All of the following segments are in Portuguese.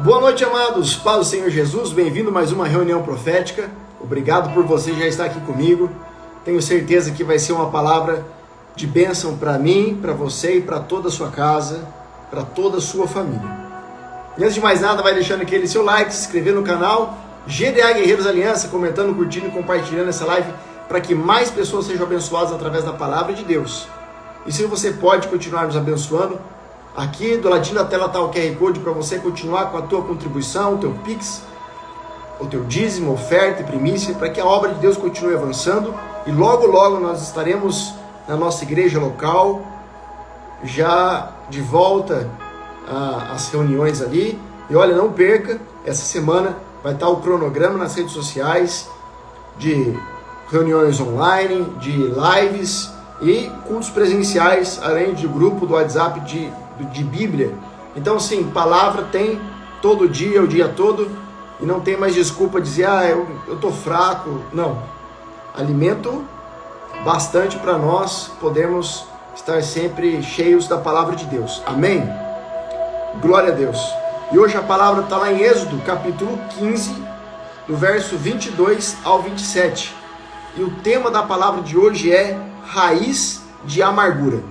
Boa noite, amados. Paz do Senhor Jesus. Bem-vindo a mais uma reunião profética. Obrigado por você já estar aqui comigo. Tenho certeza que vai ser uma palavra de bênção para mim, para você e para toda a sua casa, para toda a sua família. E antes de mais nada, vai deixando aquele seu like, se inscrever no canal GDA Guerreiros Aliança, comentando, curtindo e compartilhando essa live para que mais pessoas sejam abençoadas através da palavra de Deus. E se você pode continuar nos abençoando, aqui do ladinho da tela está o QR Code para você continuar com a tua contribuição, o teu Pix, o teu dízimo, oferta e primícia, para que a obra de Deus continue avançando. E logo, logo nós estaremos na nossa igreja local, já de volta às reuniões ali. E olha, não perca, essa semana vai estar o cronograma nas redes sociais de reuniões online, de lives e cultos presenciais, além de grupo do WhatsApp de Bíblia. Então, sim, palavra tem todo dia, o dia todo, e não tem mais desculpa de dizer, eu tô fraco. Não, alimento bastante para nós podermos estar sempre cheios da palavra de Deus. Amém? Glória a Deus. E hoje a palavra está lá em Êxodo, capítulo 15, do verso 22 ao 27. E o tema da palavra de hoje é raiz de amargura.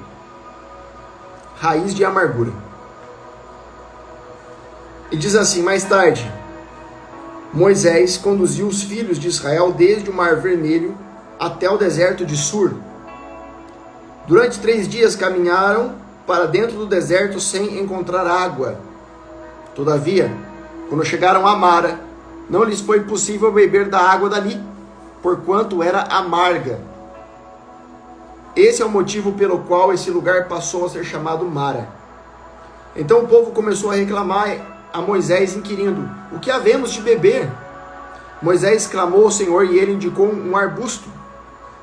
Raiz de amargura. E diz assim: mais tarde, Moisés conduziu os filhos de Israel desde o Mar Vermelho até o deserto de Sur. Durante 3 dias caminharam para dentro do deserto sem encontrar água. Todavia, quando chegaram a Mara, não lhes foi possível beber da água dali, porquanto era amarga. Esse é o motivo pelo qual esse lugar passou a ser chamado Mara. Então o povo começou a reclamar a Moisés, inquirindo: o que havemos de beber? Moisés clamou ao Senhor e ele indicou um arbusto.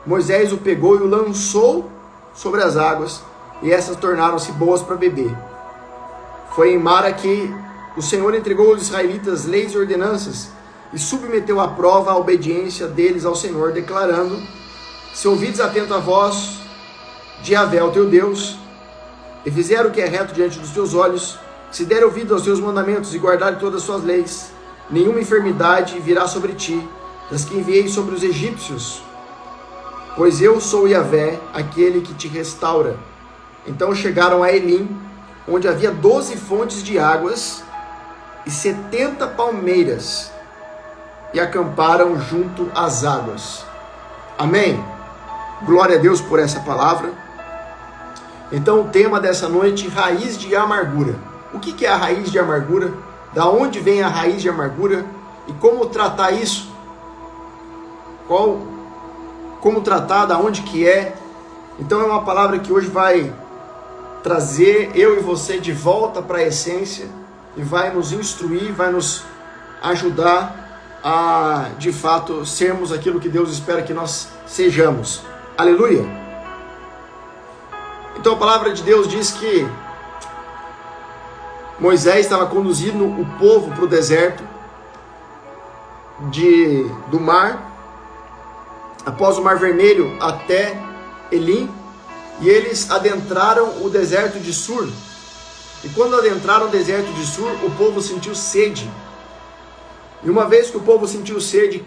Moisés o pegou e o lançou sobre as águas, e essas tornaram-se boas para beber. Foi em Mara que o Senhor entregou aos israelitas leis e ordenanças, e submeteu à prova a obediência deles ao Senhor, declarando: se ouvides atento a voz de Yahvé, o teu Deus, e fizer o que é reto diante dos teus olhos, se der ouvido aos teus mandamentos e guardar todas as suas leis, nenhuma enfermidade virá sobre ti, das que enviei sobre os egípcios, pois eu sou Yahvé, aquele que te restaura. Então chegaram a Elim, onde havia 12 fontes de águas e 70 palmeiras, e acamparam junto às águas. Amém? Glória a Deus por essa palavra. Então o tema dessa noite: raiz de amargura. O que é a raiz de amargura? Da onde vem a raiz de amargura? E como tratar isso? Como tratar, da onde que é? Então é uma palavra que hoje vai trazer eu e você de volta para a essência, e vai nos instruir, vai nos ajudar a, de fato, sermos aquilo que Deus espera que nós sejamos. Aleluia! Então a palavra de Deus diz que Moisés estava conduzindo o povo para o deserto do mar, após o Mar Vermelho até Elim, e eles adentraram o deserto de Sur. E quando adentraram o deserto de Sur, o povo sentiu sede. E uma vez que o povo sentiu sede,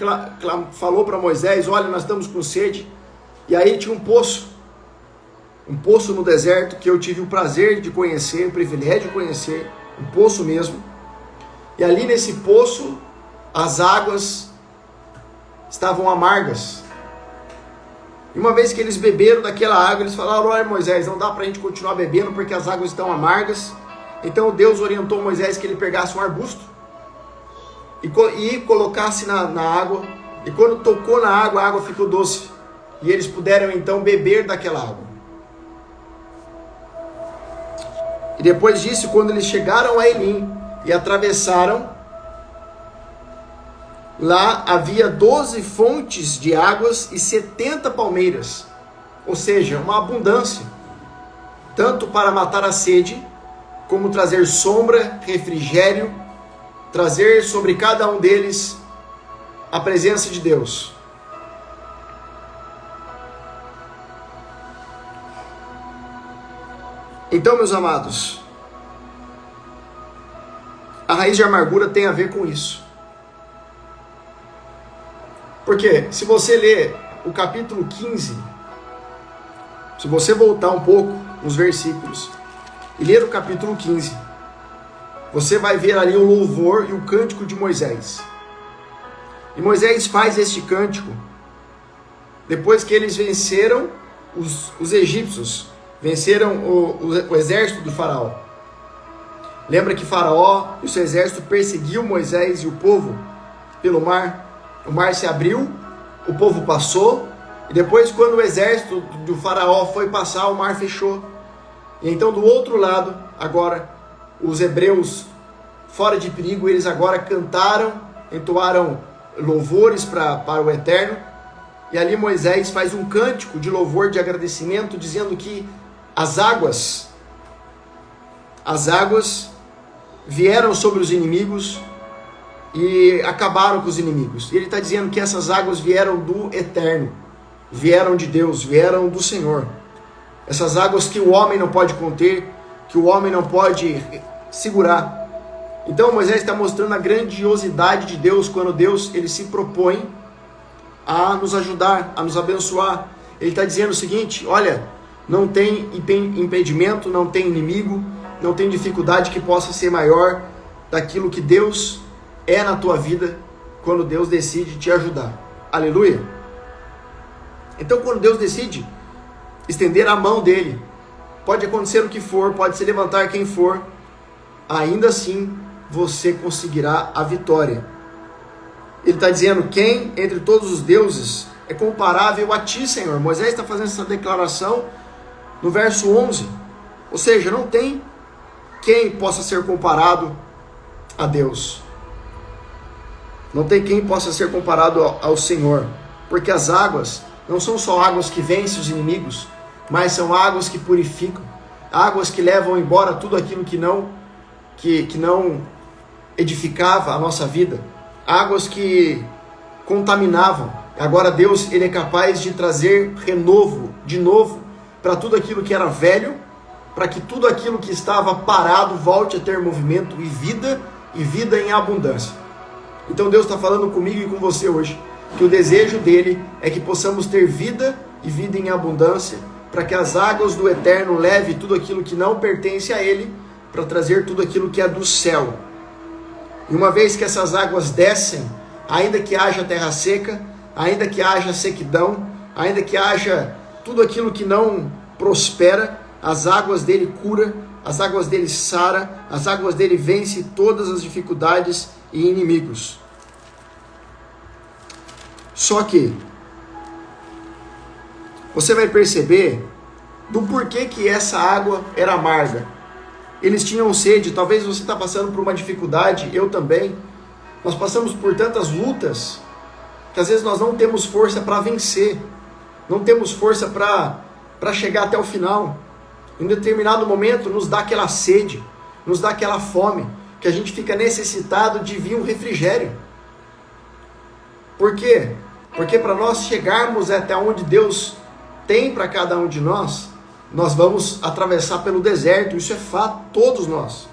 falou para Moisés: olha, nós estamos com sede. E aí tinha um poço no deserto, que eu tive o prazer de conhecer, o privilégio de conhecer, um poço mesmo. E ali nesse poço, as águas estavam amargas. E uma vez que eles beberam daquela água, eles falaram: olha, Moisés, não dá para a gente continuar bebendo porque as águas estão amargas. Então Deus orientou Moisés que ele pegasse um arbusto e colocasse na água, e quando tocou na água, a água ficou doce, e eles puderam então beber daquela água. E depois disso, quando eles chegaram a Elim e atravessaram, lá havia 12 fontes de águas e 70 palmeiras, ou seja, uma abundância, tanto para matar a sede, como trazer sombra, refrigério, trazer sobre cada um deles a presença de Deus. Então, meus amados, a raiz de amargura tem a ver com isso. Porque se você ler o capítulo 15, se você voltar um pouco nos versículos e ler o capítulo 15, você vai ver ali o louvor e o cântico de Moisés. E Moisés faz este cântico depois que eles venceram os egípcios, venceram o exército do faraó. Lembra que Faraó e o seu exército perseguiu Moisés e o povo pelo mar? O mar se abriu, o povo passou, e depois, quando o exército do Faraó foi passar, o mar fechou. E então, do outro lado, agora, os hebreus, fora de perigo, eles agora cantaram, entoaram louvores para o Eterno. E ali Moisés faz um cântico de louvor, de agradecimento, dizendo que as águas vieram sobre os inimigos e acabaram com os inimigos. E ele está dizendo que essas águas vieram do Eterno, vieram de Deus, vieram do Senhor. Essas águas que o homem não pode conter, que o homem não pode segurar. Então Moisés está mostrando a grandiosidade de Deus quando Deus ele se propõe a nos ajudar, a nos abençoar. Ele está dizendo o seguinte: olha, não tem impedimento, não tem inimigo, não tem dificuldade que possa ser maior daquilo que Deus é na tua vida quando Deus decide te ajudar. Aleluia! Então, quando Deus decide estender a mão dele, pode acontecer o que for, pode se levantar quem for, ainda assim você conseguirá a vitória. Ele está dizendo: quem entre todos os deuses é comparável a ti, Senhor? Moisés está fazendo essa declaração no verso 11. Ou seja, não tem quem possa ser comparado a Deus. Não tem quem possa ser comparado ao Senhor. Porque as águas não são só águas que vencem os inimigos, mas são águas que purificam, águas que levam embora tudo aquilo que não edificava a nossa vida, águas que contaminavam. Agora Deus ele é capaz de trazer renovo, de novo, para tudo aquilo que era velho, para que tudo aquilo que estava parado volte a ter movimento e vida em abundância. Então Deus está falando comigo e com você hoje, que o desejo dele é que possamos ter vida e vida em abundância, para que as águas do Eterno leve tudo aquilo que não pertence a ele, para trazer tudo aquilo que é do céu. E uma vez que essas águas descem, ainda que haja terra seca, ainda que haja sequidão, ainda que haja tudo aquilo que não prospera, as águas dele cura, as águas dele sara, as águas dele vence todas as dificuldades e inimigos. Só que você vai perceber do porquê que essa água era amarga. Eles tinham sede, talvez você está passando por uma dificuldade, eu também. Nós passamos por tantas lutas, que às vezes nós não temos força para vencer, não temos força para chegar até o final. Em determinado momento nos dá aquela sede, nos dá aquela fome, que a gente fica necessitado de vir um refrigério. Por quê? Porque para nós chegarmos até onde Deus tem para cada um de nós vamos atravessar pelo deserto, isso é fato, todos nós.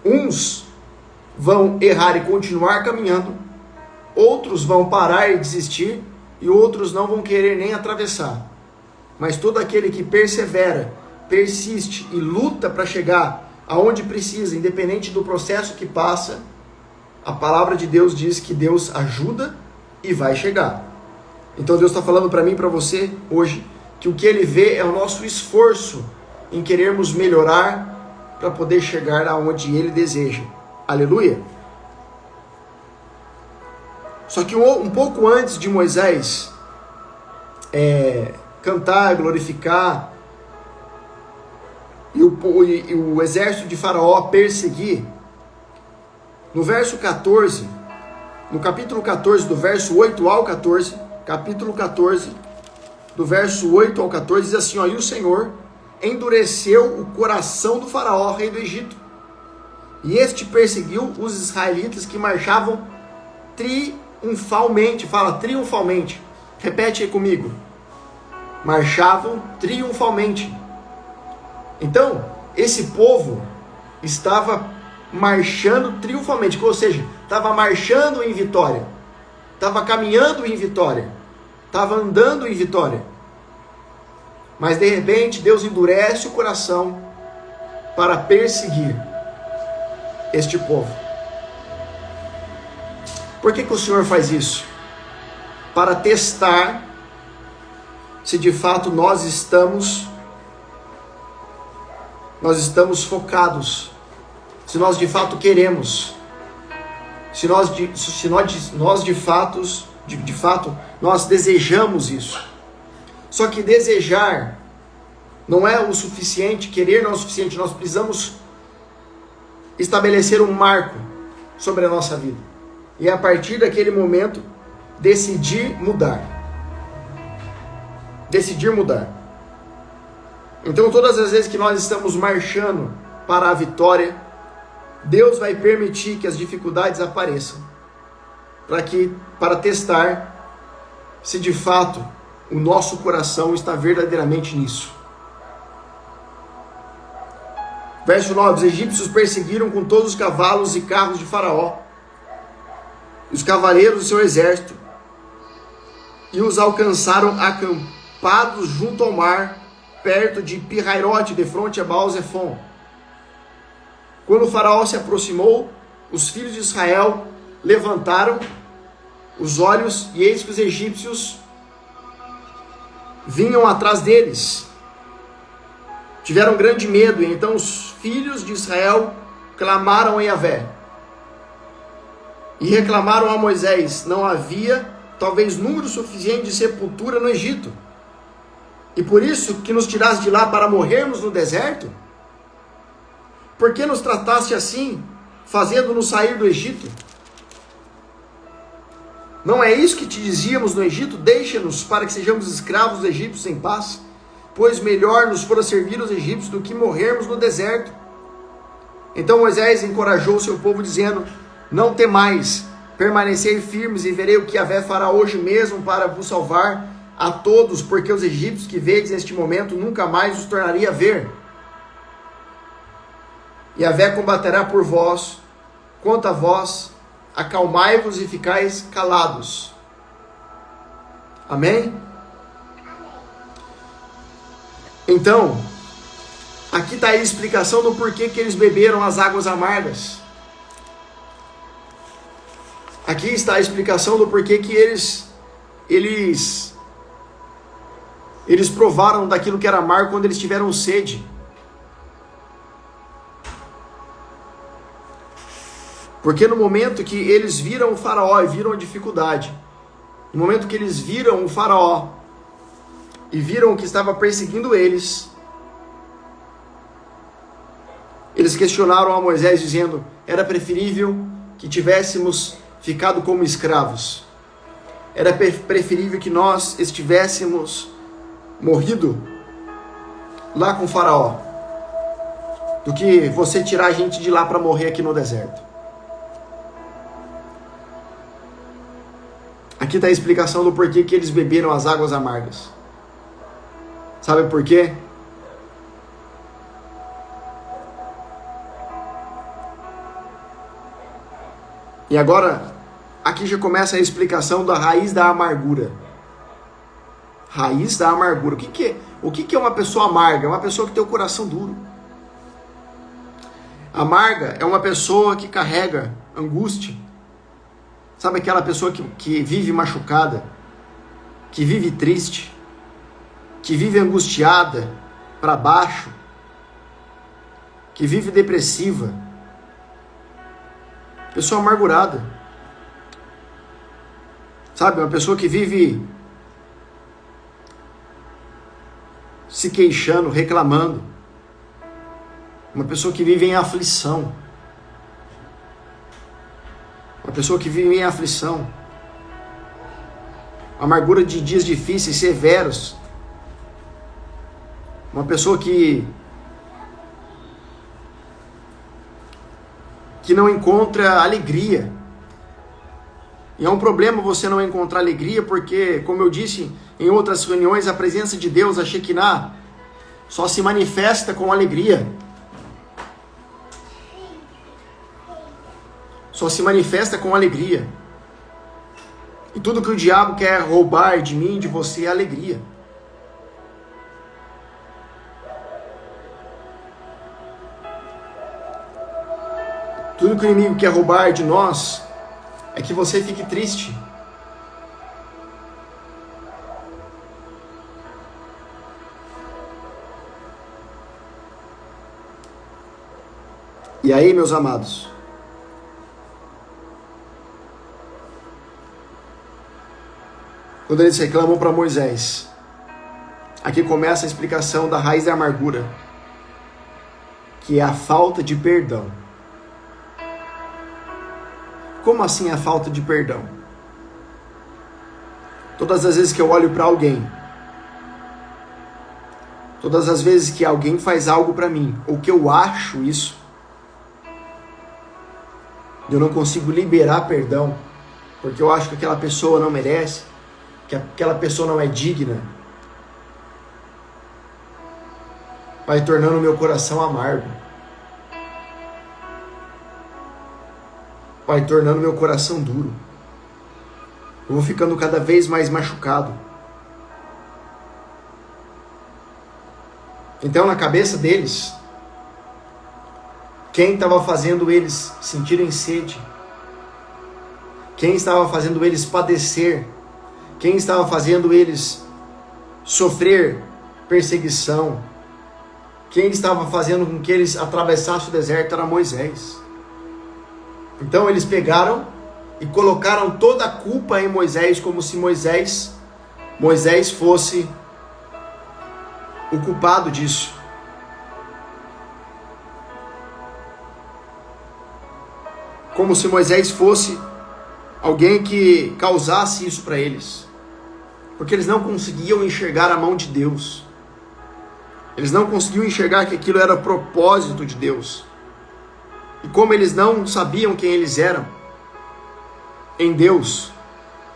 Uns vão errar e continuar caminhando, outros vão parar e desistir, e outros não vão querer nem atravessar. Mas todo aquele que persevera, persiste e luta para chegar aonde precisa, independente do processo que passa, a palavra de Deus diz que Deus ajuda e vai chegar. Então Deus está falando para mim e para você hoje, que o que Ele vê é o nosso esforço em querermos melhorar para poder chegar aonde Ele deseja. Aleluia! Só que um pouco antes de Moisés cantar, glorificar, e o exército de Faraó perseguir, no verso 14, no capítulo 14, do verso 8 ao 14, capítulo 14, do verso 8 ao 14, diz assim, e o Senhor endureceu o coração do Faraó, rei do Egito, e este perseguiu os israelitas que marchavam triunfalmente, fala triunfalmente, repete aí comigo, marchavam triunfalmente. Então, esse povo estava marchando triunfalmente, ou seja, estava marchando em vitória, estava caminhando em vitória, estava andando em vitória. Mas de repente Deus endurece o coração para perseguir este povo. Por que o Senhor faz isso? Para testar se de fato nós estamos focados, se nós de fato queremos, se nós de fato nós desejamos isso. Só que desejar não é o suficiente, querer não é o suficiente, nós precisamos estabelecer um marco sobre a nossa vida. E a partir daquele momento, decidir mudar. Decidir mudar. Então, todas as vezes que nós estamos marchando para a vitória, Deus vai permitir que as dificuldades apareçam, para testar se de fato o nosso coração está verdadeiramente nisso. Verso 9: os egípcios perseguiram com todos os cavalos e carros de Faraó, os cavaleiros do seu exército, e os alcançaram acampados junto ao mar, perto de Pi-Hairote, de fronte a Baal-Zephon. Quando o Faraó se aproximou, os filhos de Israel levantaram os olhos, e eis que os egípcios vinham atrás deles. Tiveram grande medo, e então os filhos de Israel clamaram a Yahvé e reclamaram a Moisés. Não havia talvez número suficiente de sepultura no Egito, e por isso que nos tiraste de lá para morrermos no deserto? Por que nos trataste assim, fazendo-nos sair do Egito? Não é isso que te dizíamos no Egito? Deixa-nos para que sejamos escravos dos egípcios em paz, pois melhor nos fora servir os egípcios do que morrermos no deserto. Então Moisés encorajou o seu povo, dizendo: não temais, permanecei firmes, e verei o que Yahvé fará hoje mesmo para vos salvar a todos, porque os egípcios que vedes neste momento nunca mais os tornaria a ver. Yahvé combaterá por vós. Quanto a vós, acalmai-vos e ficais calados. Amém? Então, aqui está a explicação do porquê que eles beberam as águas amargas. Aqui está a explicação do porquê que eles provaram daquilo que era amargo quando eles tiveram sede. Porque no momento que eles viram o Faraó e viram a dificuldade, no momento que eles viram o Faraó e viram que estava perseguindo eles questionaram a Moisés, dizendo: era preferível que tivéssemos ficado como escravos, era preferível que nós estivéssemos morrido lá com o Faraó, do que você tirar a gente de lá para morrer aqui no deserto. Aqui está a explicação do porquê que eles beberam as águas amargas. Sabe por quê? E agora, aqui já começa a explicação da raiz da amargura. Raiz da amargura. O que é uma pessoa amarga? É uma pessoa que tem o coração duro. Amarga é uma pessoa que carrega angústia. Sabe aquela pessoa que vive machucada, que vive triste, que vive angustiada, para baixo, que vive depressiva, pessoa amargurada. Sabe, uma pessoa que vive se queixando, reclamando, uma pessoa que vive em aflição. Uma pessoa que vive em aflição, amargura de dias difíceis, severos. Uma pessoa que não encontra alegria. E é um problema você não encontrar alegria, porque, como eu disse em outras reuniões, a presença de Deus, a Shekinah, só se manifesta com alegria. só se manifesta com alegria. E tudo que o diabo quer roubar de mim, de você, é alegria. Tudo que o inimigo quer roubar de nós é que você fique triste. E aí, meus amados, quando eles reclamam para Moisés, aqui começa a explicação da raiz da amargura, que é a falta de perdão. Como assim a falta de perdão? Todas as vezes que eu olho para alguém, todas as vezes que alguém faz algo para mim, ou que eu acho isso, eu não consigo liberar perdão, porque eu acho que aquela pessoa não merece, que aquela pessoa não é digna, vai tornando o meu coração amargo, vai tornando meu coração duro. Eu vou ficando cada vez mais machucado. Então, na cabeça deles, quem estava fazendo eles sentirem sede, quem estava fazendo eles padecer, quem estava fazendo eles sofrer perseguição, quem estava fazendo com que eles atravessassem o deserto era Moisés. Então eles pegaram e colocaram toda a culpa em Moisés, como se Moisés fosse o culpado disso. Como se Moisés fosse alguém que causasse isso para eles. Porque eles não conseguiam enxergar a mão de Deus. Eles não conseguiam enxergar que aquilo era propósito de Deus. E como eles não sabiam quem eles eram em Deus,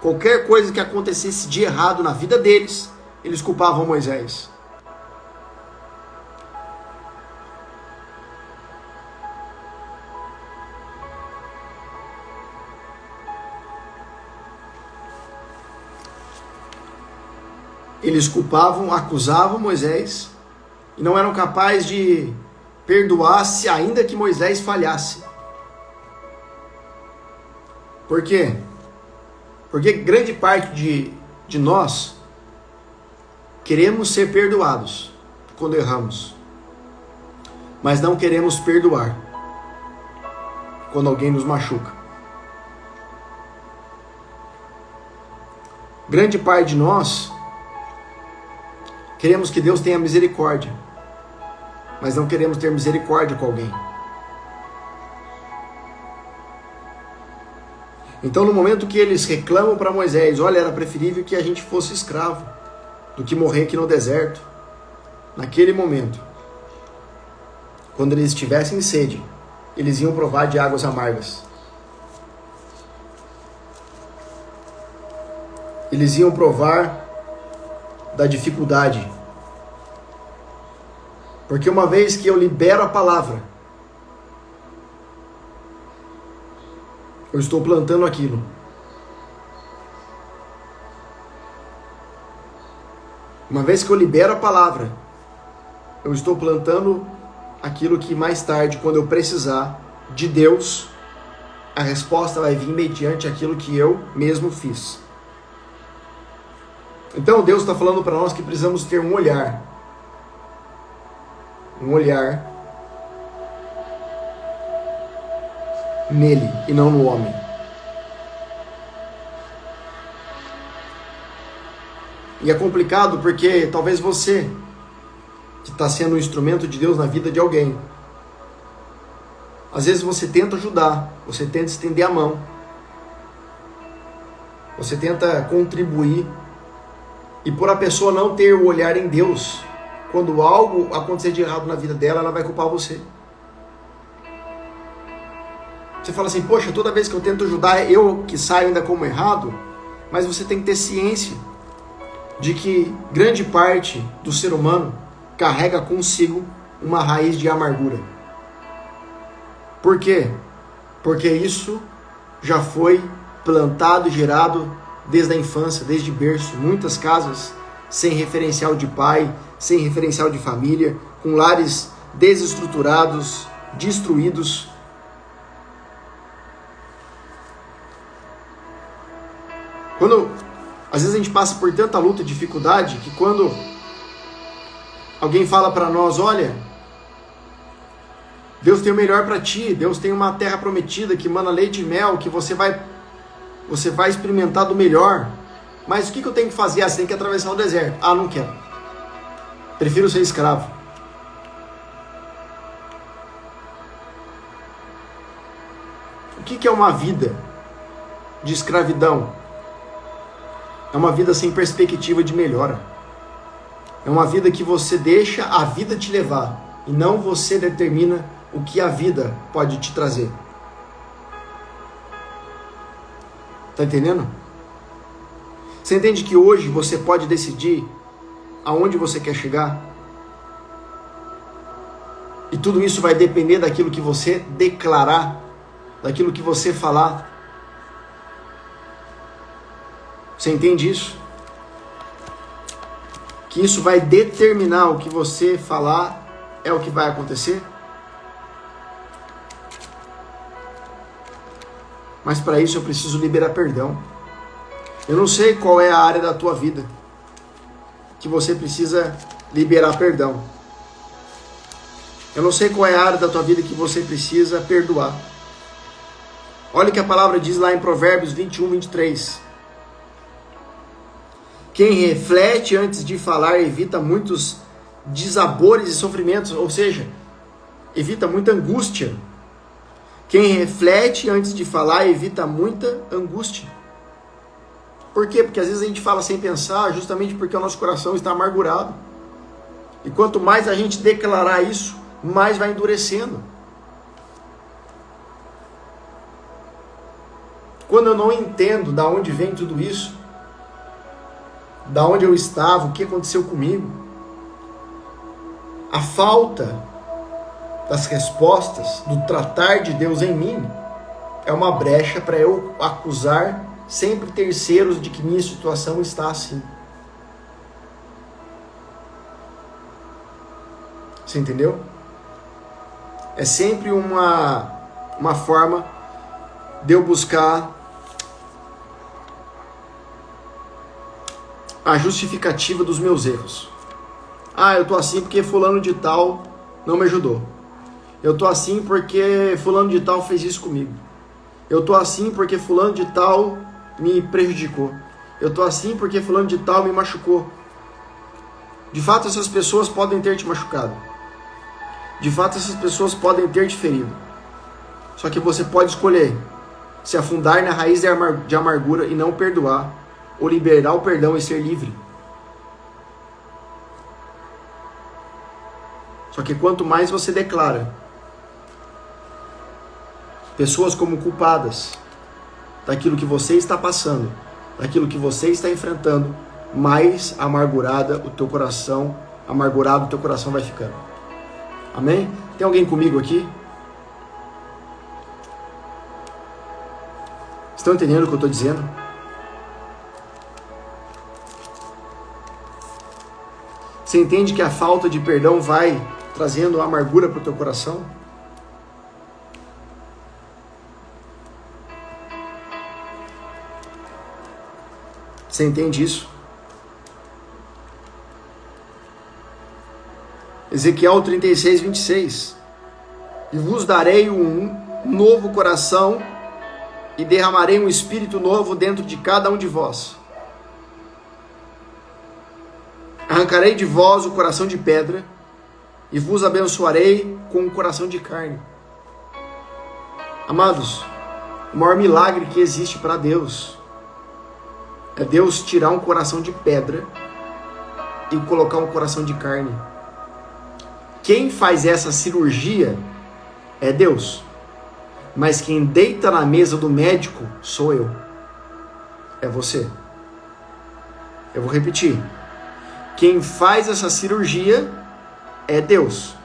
qualquer coisa que acontecesse de errado na vida deles, eles culpavam Moisés. Eles culpavam, acusavam Moisés e não eram capazes de perdoar se ainda que Moisés falhasse. Por quê? Porque grande parte de nós queremos ser perdoados quando erramos, mas não queremos perdoar quando alguém nos machuca. Grande parte de nós queremos que Deus tenha misericórdia, mas não queremos ter misericórdia com alguém. Então, no momento que eles reclamam para Moisés, olha, era preferível que a gente fosse escravo do que morrer aqui no deserto. Naquele momento, quando eles tivessem sede, eles iam provar de águas amargas. Eles iam provar da dificuldade. Porque uma vez que eu libero a palavra, eu estou plantando aquilo. Uma vez que eu libero a palavra, eu estou plantando aquilo que mais tarde, quando eu precisar de Deus, a resposta vai vir mediante aquilo que eu mesmo fiz. Então Deus está falando para nós que precisamos ter um olhar nele e não no homem. E é complicado porque talvez você, que está sendo um instrumento de Deus na vida de alguém, às vezes você tenta ajudar, você tenta estender a mão, você tenta contribuir, e por a pessoa não ter o olhar em Deus, quando algo acontecer de errado na vida dela, ela vai culpar você. Você fala assim, poxa, toda vez que eu tento ajudar, eu que saio ainda como errado. Mas você tem que ter ciência de que grande parte do ser humano carrega consigo uma raiz de amargura. Por quê? Porque isso já foi plantado e gerado desde a infância, desde berço. Muitas casas sem referencial de pai, sem referencial de família, com lares desestruturados, destruídos. Às vezes a gente passa por tanta luta e dificuldade que quando alguém fala para nós, olha, Deus tem o melhor para ti, Deus tem uma terra prometida que mana leite e mel, que você vai experimentar do melhor. Mas o que eu tenho que fazer? Você tem que atravessar o deserto. Ah, não quero. Prefiro ser escravo. O que é uma vida de escravidão? É uma vida sem perspectiva de melhora. É uma vida que você deixa a vida te levar e não você determina o que a vida pode te trazer. Tá entendendo? Você entende que hoje você pode decidir aonde você quer chegar? E tudo isso vai depender daquilo que você declarar, daquilo que você falar. Você entende isso? Que isso vai determinar o que você falar é o que vai acontecer? Mas para isso eu preciso liberar perdão. Eu não sei qual é a área da tua vida que você precisa liberar perdão. Eu não sei qual é a área da tua vida que você precisa perdoar. Olha o que a palavra diz lá em Provérbios 21, 23. Quem reflete antes de falar evita muitos desabores e sofrimentos, ou seja, evita muita angústia. Quem reflete antes de falar evita muita angústia. Por quê? Porque às vezes a gente fala sem pensar, justamente porque o nosso coração está amargurado. E quanto mais a gente declarar isso, mais vai endurecendo. Quando eu não entendo de onde vem tudo isso, da onde eu estava, o que aconteceu comigo, a falta das respostas, do tratar de Deus em mim, é uma brecha para eu acusar sempre terceiros de que minha situação está assim. Você entendeu? É sempre uma forma de eu buscar a justificativa dos meus erros. Ah, eu tô assim porque fulano de tal não me ajudou. Eu tô assim porque fulano de tal fez isso comigo. Eu tô assim porque fulano de tal me prejudicou. Eu tô assim porque fulano de tal me machucou. De fato, essas pessoas podem ter te machucado. De fato, essas pessoas podem ter te ferido. Só que você pode escolher se afundar na raiz de amargura e não perdoar, ou liberar o perdão e ser livre. Só que quanto mais você declara pessoas como culpadas daquilo que você está passando, daquilo que você está enfrentando, mais amargurado o teu coração vai ficando. Amém? Tem alguém comigo aqui? Estão entendendo o que eu estou dizendo? Você entende que a falta de perdão vai trazendo amargura para o teu coração? Você entende isso? Ezequiel 36, 26. E vos darei um novo coração e derramarei um espírito novo dentro de cada um de vós. Arrancarei de vós o coração de pedra e vos abençoarei com um coração de carne. Amados, o maior milagre que existe para Deus é Deus tirar um coração de pedra e colocar um coração de carne. Quem faz essa cirurgia é Deus. Mas quem deita na mesa do médico sou eu. É você. Eu vou repetir. Quem faz essa cirurgia é Deus.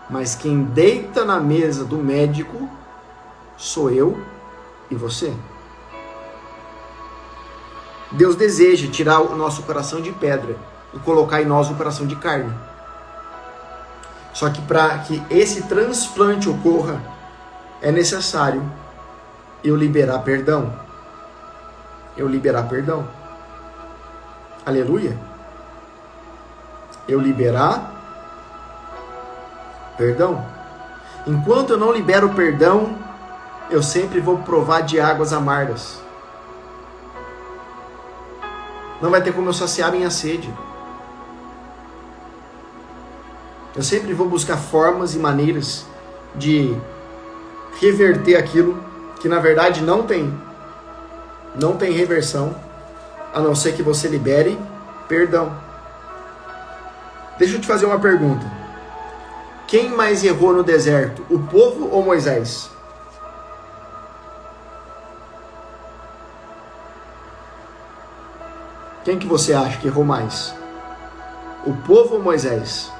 Mas quem deita na mesa do médico sou eu e você? Deus deseja tirar o nosso coração de pedra e colocar em nós um coração de carne. Só que para que esse transplante ocorra, é necessário eu liberar perdão. Eu liberar perdão. Aleluia. Eu liberar perdão. Enquanto eu não libero perdão, eu sempre vou provar de águas amargas. Não vai ter como eu saciar minha sede. Eu sempre vou buscar formas e maneiras de reverter aquilo que na verdade não tem reversão, a não ser que você libere perdão. Deixa eu te fazer uma pergunta. Quem mais errou no deserto, o povo ou Moisés? Quem que você acha que errou mais? O povo ou Moisés?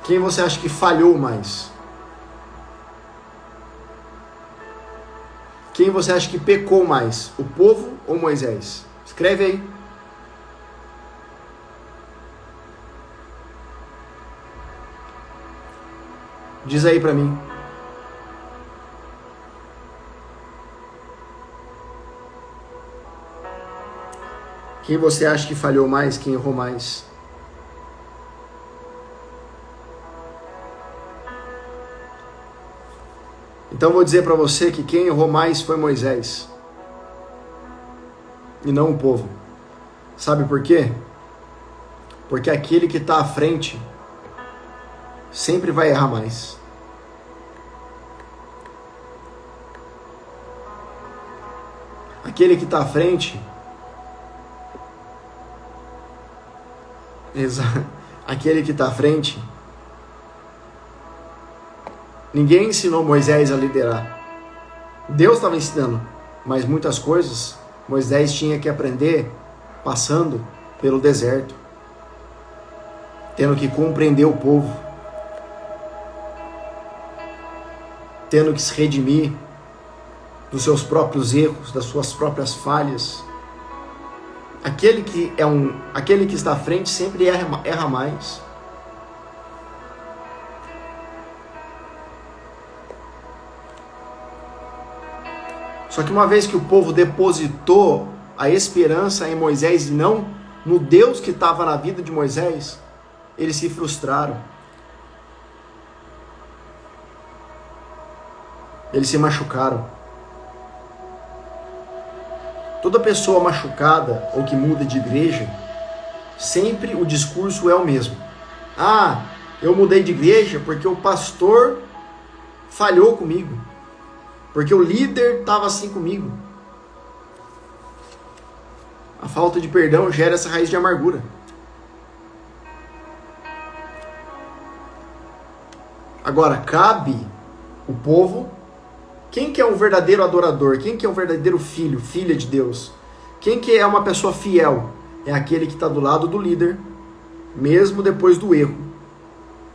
Quem você acha que falhou mais? Quem você acha que pecou mais? O povo ou Moisés? Escreve aí. Diz aí pra mim. Quem você acha que falhou mais? Quem errou mais? Então vou dizer para você que quem errou mais foi Moisés e não o povo. Sabe por quê? Porque aquele que está à frente sempre vai errar mais. Aquele que está à frente, aquele que está à frente, ninguém ensinou Moisés a liderar. Deus estava ensinando, mas muitas coisas Moisés tinha que aprender passando pelo deserto, tendo que compreender o povo, tendo que se redimir dos seus próprios erros, das suas próprias falhas. Aquele que está à frente sempre erra mais. Só que uma vez que o povo depositou a esperança em Moisés e não no Deus que estava na vida de Moisés, eles se frustraram. Eles se machucaram. Toda pessoa machucada ou que muda de igreja, sempre o discurso é o mesmo. Ah, eu mudei de igreja porque o pastor falhou comigo. Porque o líder estava assim comigo. A falta de perdão gera essa raiz de amargura. Agora, cabe o povo. Quem que é um verdadeiro adorador? Quem que é um verdadeiro filho, filha de Deus? Quem que é uma pessoa fiel? É aquele que está do lado do líder, mesmo depois do erro,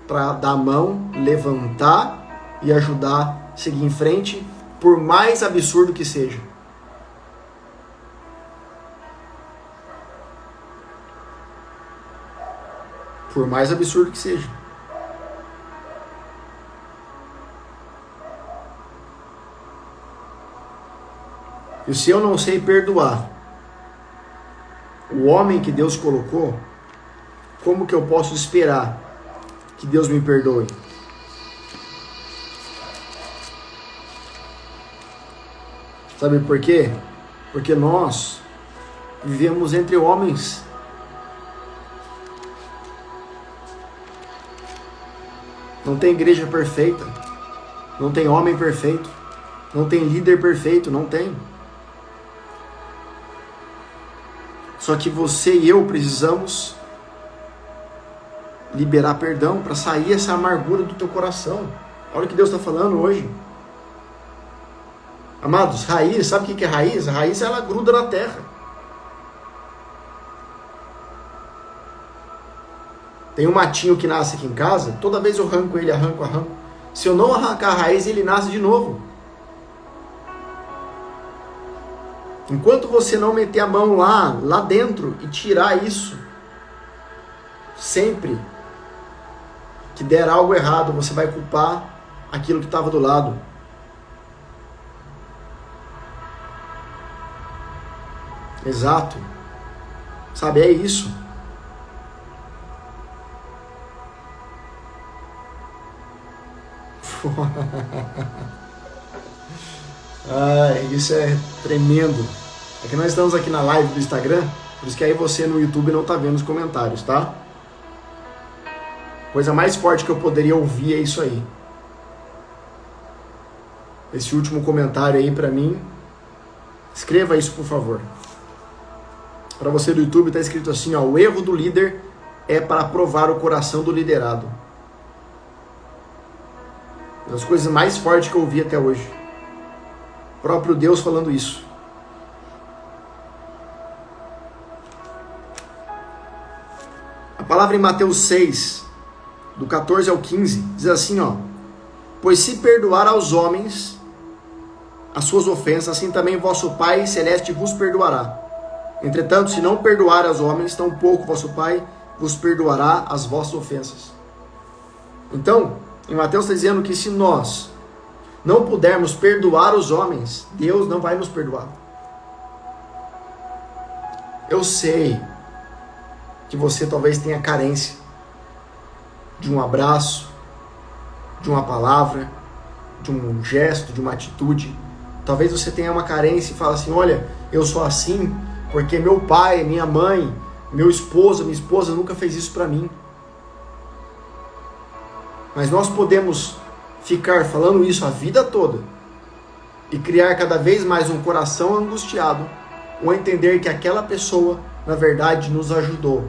para dar a mão, levantar e ajudar a seguir em frente, por mais absurdo que seja. Por mais absurdo que seja. E se eu não sei perdoar o homem que Deus colocou, como que eu posso esperar que Deus me perdoe? Sabe por quê? Porque nós vivemos entre homens. Não tem igreja perfeita. Não tem homem perfeito. Não tem líder perfeito. Não tem. Só que você e eu precisamos liberar perdão para sair essa amargura do teu coração. Olha o que Deus está falando hoje. Amados, raiz, sabe o que é raiz? A raiz, ela gruda na terra. Tem um matinho que nasce aqui em casa, toda vez eu arranco ele, arranco. Se eu não arrancar a raiz, ele nasce de novo. Enquanto você não meter a mão lá dentro e tirar isso, sempre que der algo errado, você vai culpar aquilo que estava do lado. Exato. Sabe, é isso. Isso é tremendo. É que nós estamos aqui na live do Instagram, por isso que aí você no YouTube não tá vendo os comentários, tá? Coisa mais forte que eu poderia ouvir é isso aí. Esse último comentário aí pra mim. Escreva isso, por favor. Para você do YouTube tá escrito assim, ó: o erro do líder é para provar o coração do liderado. Uma das coisas mais fortes que eu ouvi até hoje. O próprio Deus falando isso. A palavra em Mateus 6, do 14 ao 15, diz assim, ó: pois se perdoar aos homens as suas ofensas, assim também vosso Pai Celeste vos perdoará. Entretanto, se não perdoar aos homens, tampouco vosso Pai vos perdoará as vossas ofensas. Então, em Mateus está dizendo que se nós não pudermos perdoar os homens, Deus não vai nos perdoar. Eu sei que você talvez tenha carência de um abraço, de uma palavra, de um gesto, de uma atitude. Talvez você tenha uma carência e fala assim: olha, eu sou assim porque meu pai, minha mãe, meu esposo, minha esposa nunca fez isso para mim. Mas nós podemos ficar falando isso a vida toda e criar cada vez mais um coração angustiado, ou entender que aquela pessoa, na verdade, nos ajudou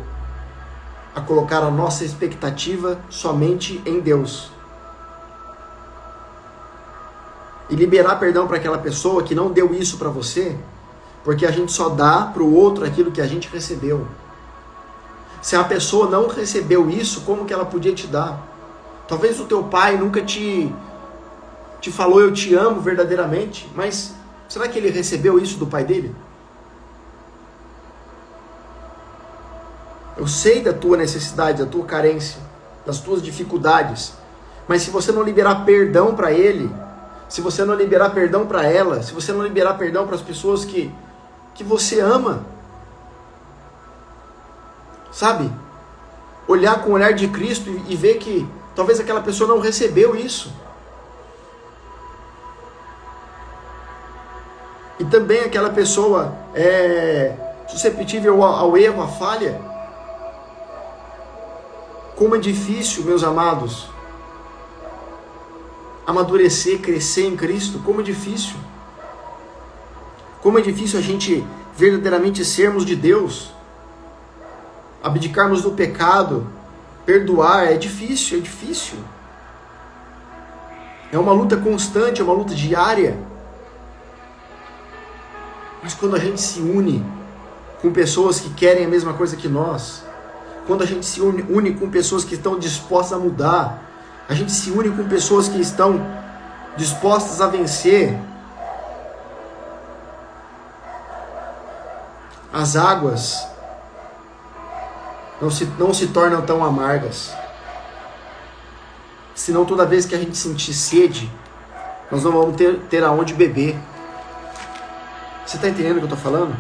a colocar a nossa expectativa somente em Deus. E liberar perdão para aquela pessoa que não deu isso para você, porque a gente só dá para o outro aquilo que a gente recebeu. Se a pessoa não recebeu isso, como que ela podia te dar? Talvez o teu pai nunca te falou eu te amo verdadeiramente, mas será que ele recebeu isso do pai dele? Eu sei da tua necessidade, da tua carência, das tuas dificuldades, mas se você não liberar perdão para ele, se você não liberar perdão para ela, se você não liberar perdão para as pessoas que você ama, sabe? Olhar com o olhar de Cristo e ver que talvez aquela pessoa não recebeu isso. E também aquela pessoa é suscetível ao erro, à falha. Como é difícil, meus amados, amadurecer, crescer em Cristo. Como é difícil. Como é difícil a gente verdadeiramente sermos de Deus. Abdicarmos do pecado, perdoar, é difícil, é difícil. É uma luta constante, é uma luta diária. Mas quando a gente se une com pessoas que querem a mesma coisa que nós, quando a gente se une com pessoas que estão dispostas a mudar, a gente se une com pessoas que estão dispostas a vencer, as águas não se tornam tão amargas. Senão toda vez que a gente sentir sede, nós não vamos ter aonde beber. Você está entendendo o que eu estou falando?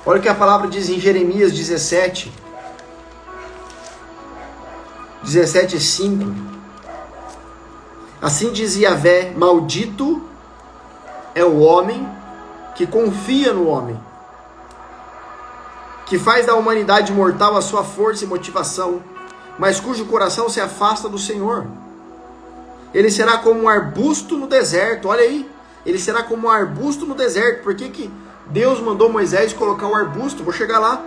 Olha o que a palavra diz em Jeremias 17:5. Assim diz Yahvé: maldito é o homem que confia no homem, que faz da humanidade mortal a sua força e motivação, mas cujo coração se afasta do Senhor. Ele será como um arbusto no deserto. Olha aí, ele será como um arbusto no deserto. Por que Deus mandou Moisés colocar o arbusto? Vou chegar lá.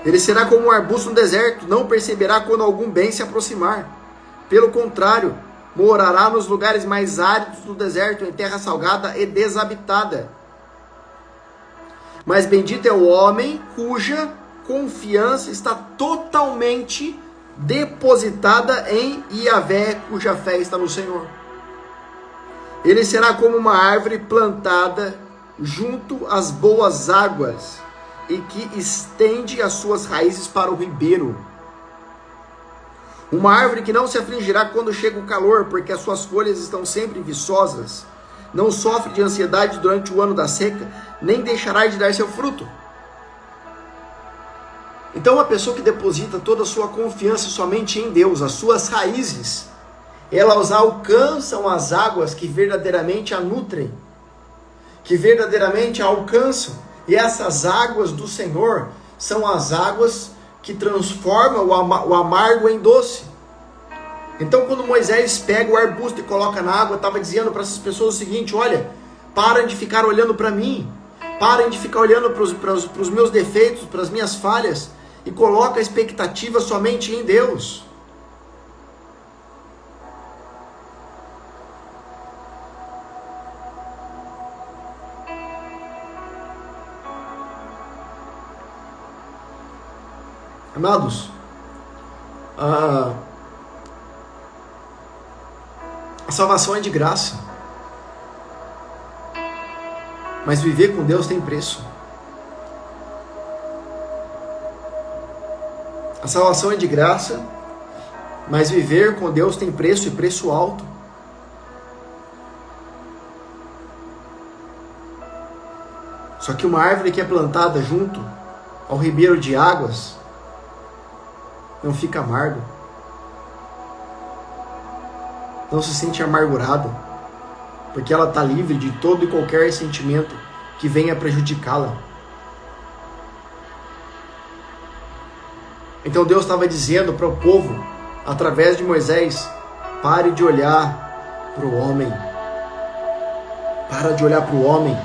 Ele será como um arbusto no deserto, não perceberá quando algum bem se aproximar. Pelo contrário, morará nos lugares mais áridos do deserto, em terra salgada e desabitada. Mas bendito é o homem cuja confiança está totalmente depositada em Yahvé, cuja fé está no Senhor. Ele será como uma árvore plantada junto às boas águas e que estende as suas raízes para o ribeiro. Uma árvore que não se afligirá quando chega o calor, porque as suas folhas estão sempre viçosas. Não sofre de ansiedade durante o ano da seca, nem deixará de dar seu fruto. Então, uma pessoa que deposita toda a sua confiança somente em Deus, as suas raízes, elas alcançam as águas que verdadeiramente a nutrem, que verdadeiramente a alcançam. E essas águas do Senhor são as águas que transformam o amargo em doce. Então, quando Moisés pega o arbusto e coloca na água, estava dizendo para essas pessoas o seguinte: olha, parem de ficar olhando para mim, parem de ficar olhando para os meus defeitos, para as minhas falhas, e coloca a expectativa somente em Deus. Amados, a salvação é de graça, mas viver com Deus tem preço. A salvação é de graça, mas viver com Deus tem preço, e preço alto. Só que uma árvore que é plantada junto ao ribeiro de águas não fica amargo, não se sente amargurada, porque ela está livre de todo e qualquer sentimento que venha prejudicá-la. Então Deus estava dizendo para o povo, através de Moisés: pare de olhar para o homem, para de olhar para o homem.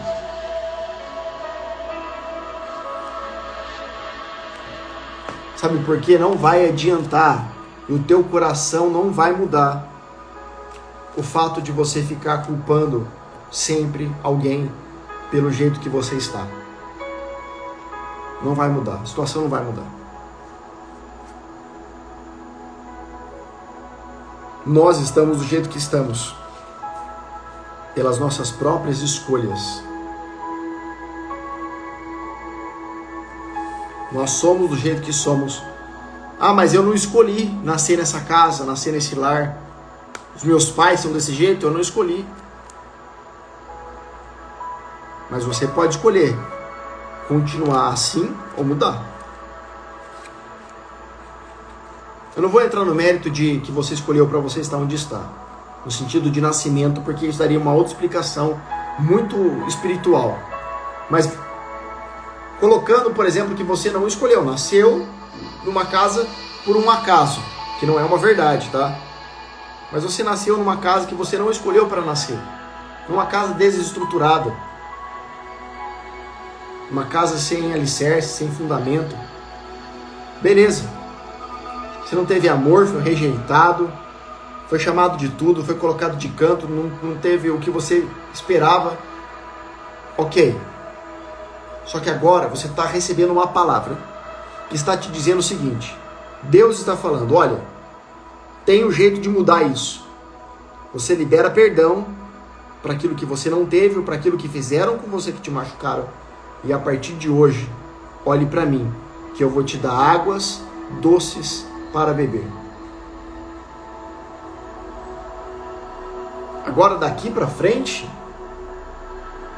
Sabe por quê? Não vai adiantar, e o teu coração não vai mudar o fato de você ficar culpando sempre alguém pelo jeito que você está. Não vai mudar, a situação não vai mudar. Nós estamos do jeito que estamos pelas nossas próprias escolhas. Nós somos do jeito que somos. Ah, mas eu não escolhi nascer nessa casa, nascer nesse lar. Os meus pais são desse jeito, eu não escolhi. Mas você pode escolher continuar assim ou mudar. Eu não vou entrar no mérito de que você escolheu para você estar onde está, no sentido de nascimento, porque isso daria uma outra explicação muito espiritual. Mas colocando, por exemplo, que você não escolheu, nasceu numa casa por um acaso, que não é uma verdade, tá? Mas você nasceu numa casa que você não escolheu para nascer, numa casa desestruturada, uma casa sem alicerce, sem fundamento. Beleza. Você não teve amor, foi rejeitado, foi chamado de tudo, foi colocado de canto, não teve o que você esperava. Ok. Só que agora você está recebendo uma palavra que está te dizendo o seguinte: Deus está falando, olha, tem um jeito de mudar isso. Você libera perdão para aquilo que você não teve ou para aquilo que fizeram com você que te machucaram. E a partir de hoje, olhe para mim, que eu vou te dar águas doces para beber. Agora daqui para frente,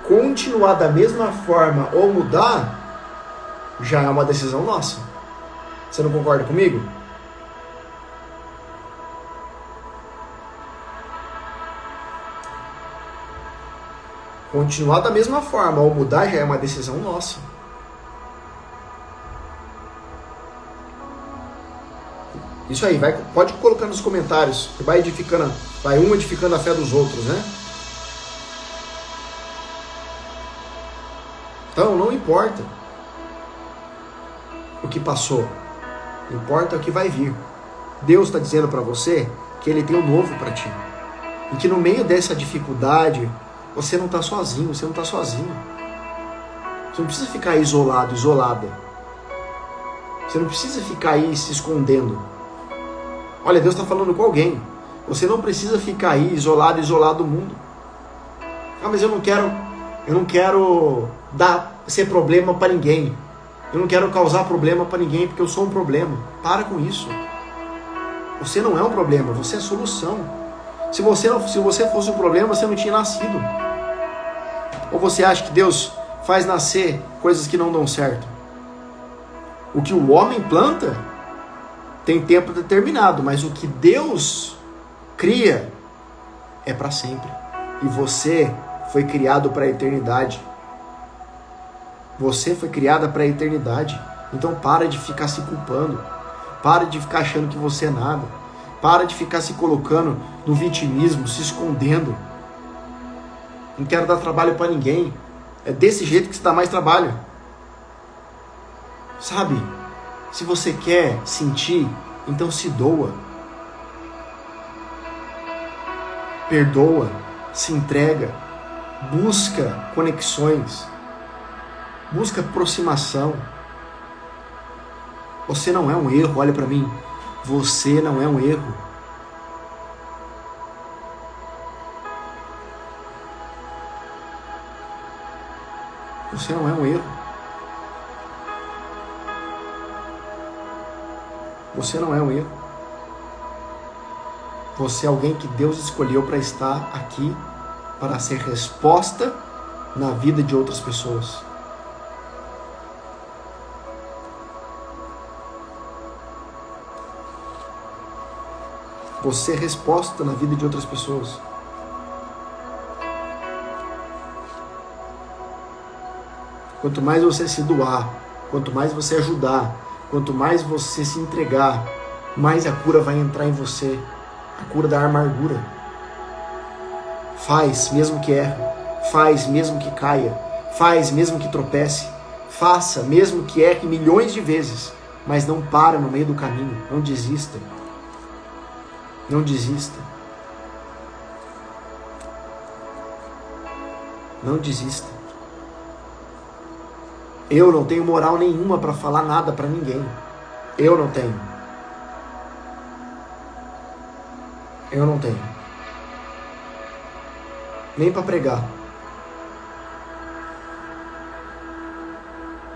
continuar da mesma forma ou mudar, já é uma decisão nossa. Você não concorda comigo? Continuar da mesma forma ou mudar já é uma decisão nossa. Isso aí, pode colocar nos comentários, que vai um edificando a fé dos outros, né? Então, não importa o que passou, importa o que vai vir. Deus está dizendo para você que Ele tem um novo para ti. E que no meio dessa dificuldade, você não está sozinho, você não está sozinho. Você não precisa ficar isolado, isolada. Você não precisa ficar aí se escondendo. Olha, Deus está falando com alguém. Você não precisa ficar aí isolado, isolado do mundo. Ah, mas eu não quero ser problema para ninguém. Eu não quero causar problema para ninguém porque eu sou um problema. Para com isso. Você não é um problema, você é a solução. Se você fosse um problema, você não tinha nascido. Ou você acha que Deus faz nascer coisas que não dão certo? O que o homem planta tem tempo determinado, mas o que Deus cria é para sempre. E você foi criado para a eternidade. Você foi criada para a eternidade. Então para de ficar se culpando. Para de ficar achando que você é nada. Para de ficar se colocando no vitimismo, se escondendo. Não quero dar trabalho para ninguém. É desse jeito que você dá mais trabalho. Sabe? Se você quer sentir, então se doa. Perdoa, se entrega, busca conexões, busca aproximação. Você não é um erro, olha para mim. Você não é um erro. Você não é um erro. Você não é um erro. Você é alguém que Deus escolheu para estar aqui, para ser resposta na vida de outras pessoas. Você é resposta na vida de outras pessoas. Quanto mais você se doar, quanto mais você ajudar, quanto mais você se entregar, mais a cura vai entrar em você. A cura da amargura. Faz mesmo que erre. Faz mesmo que caia. Faz mesmo que tropece. Faça mesmo que erre milhões de vezes. Mas não para no meio do caminho. Não desista. Não desista. Não desista. Eu não tenho moral nenhuma para falar nada para ninguém. Eu não tenho. Eu não tenho. Nem para pregar.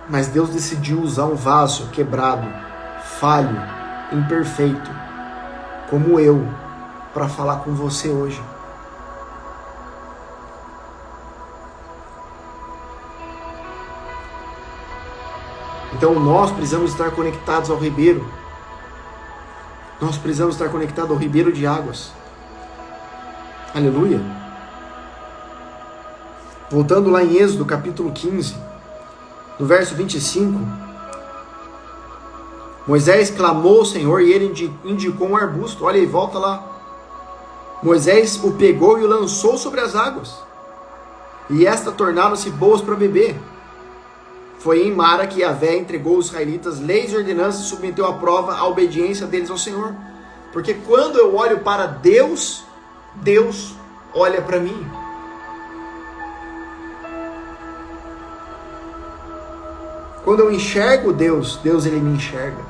Mas Deus decidiu usar um vaso quebrado, falho, imperfeito, como eu, para falar com você hoje. Então nós precisamos estar conectados ao ribeiro. Nós precisamos estar conectados ao ribeiro de águas. Aleluia. Voltando lá em Êxodo capítulo 15, no verso 25. Moisés clamou ao Senhor e ele indicou um arbusto. Olha aí, volta lá. Moisés o pegou e o lançou sobre as águas. E estas tornaram-se boas para beber. Foi em Mara que Yahvé entregou os israelitas leis e ordenanças e submeteu à prova a obediência deles ao Senhor. Porque quando eu olho para Deus, Deus olha para mim. Quando eu enxergo Deus, Deus ele me enxerga.